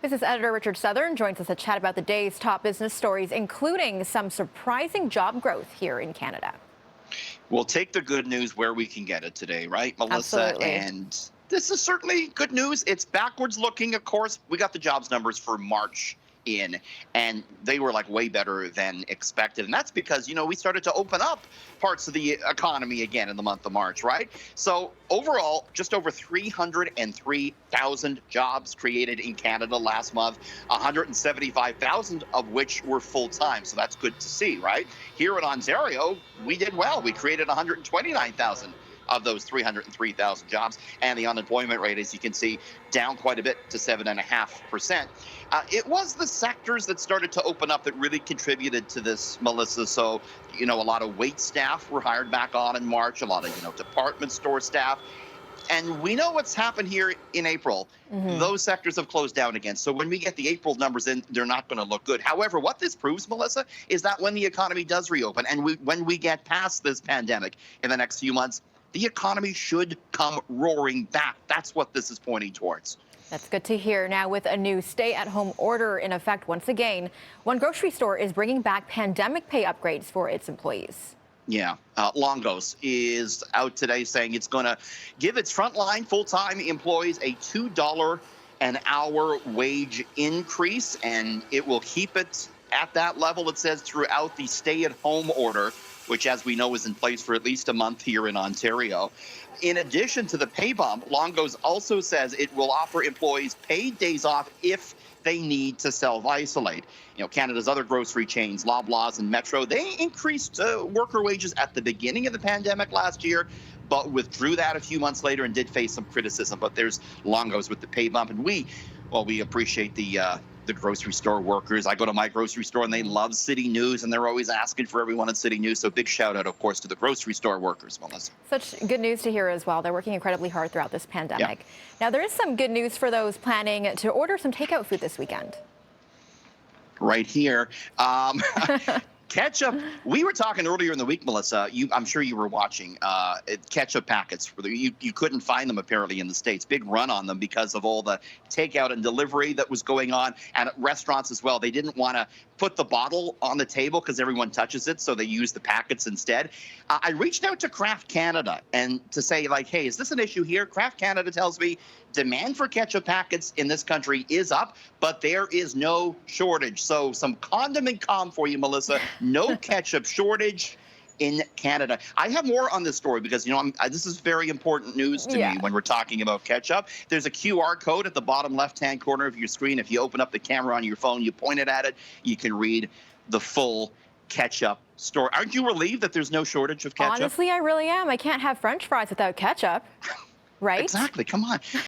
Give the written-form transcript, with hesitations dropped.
Business editor Richard Southern joins us to chat about the day's top business stories, including some surprising job growth here in Canada. We'll take the good news where we can get it today, right, Melissa? Absolutely. And this is certainly good news. It's backwards looking, of course. We got the jobs numbers for March in, and they were like way better than expected. And that's because, we started to open up parts of the economy again in the month of March, right? So overall, just over 303,000 jobs created in Canada last month, 175,000 of which were full time. So that's good to see, right? Here in Ontario, we did well. We created 129,000 of those 303,000 jobs. And the unemployment rate, as you can see, down quite a bit to 7.5%. It was the sectors that started to open up that really contributed to this, Melissa. So, a lot of wait staff were hired back on in March, a lot of, department store staff. And we know what's happened here in April. Those sectors have closed down again. So when we get the April numbers in, they're not going to look good. However, what this proves, Melissa, is that when the economy does reopen and when we get past this pandemic in the next few months, the economy should come roaring back. That's what this is pointing towards. That's good to hear. Now, with a new stay-at-home order in effect once again, one grocery store is bringing back pandemic pay upgrades for its employees. Yeah, Longo's is out today saying it's going to give its frontline full-time employees a $2 an hour wage increase, and it will keep it at that level, it says, throughout the stay-at-home order, which, as we know, is in place for at least a month here in Ontario. In addition to the pay bump, Longo's also says it will offer employees paid days off if they need to self-isolate. Canada's other grocery chains, Loblaws and Metro, they increased worker wages at the beginning of the pandemic last year, but withdrew that a few months later and did face some criticism. But there's Longo's with the pay bump, and we appreciate the grocery store workers. I go to my grocery store and they love City News, and they're always asking for everyone at City News. So big shout out, of course, to the grocery store workers, Melissa. Such good news to hear as well. They're working incredibly hard throughout this pandemic. Yeah. Now, there is some good news for those planning to order some takeout food this weekend. Right here. Ketchup. We were talking earlier in the week, Melissa. I'm sure you were watching ketchup packets. You couldn't find them apparently in the States. Big run on them because of all the takeout and delivery that was going on, and at restaurants as well. They didn't want to put the bottle on the table because everyone touches it, so they use the packets instead. I reached out to Kraft Canada and to say, hey, is this an issue here? Kraft Canada tells me demand for ketchup packets in this country is up, but there is no shortage. So some condiment calm for you, Melissa. No ketchup shortage in Canada. I have more on this story because, this is very important news to me when we're talking about ketchup. There's a QR code at the bottom left-hand corner of your screen. If you open up the camera on your phone, you point it at it, you can read the full ketchup story. Aren't you relieved that there's no shortage of ketchup? Honestly, I really am. I can't have French fries without ketchup, right? Exactly. Come on.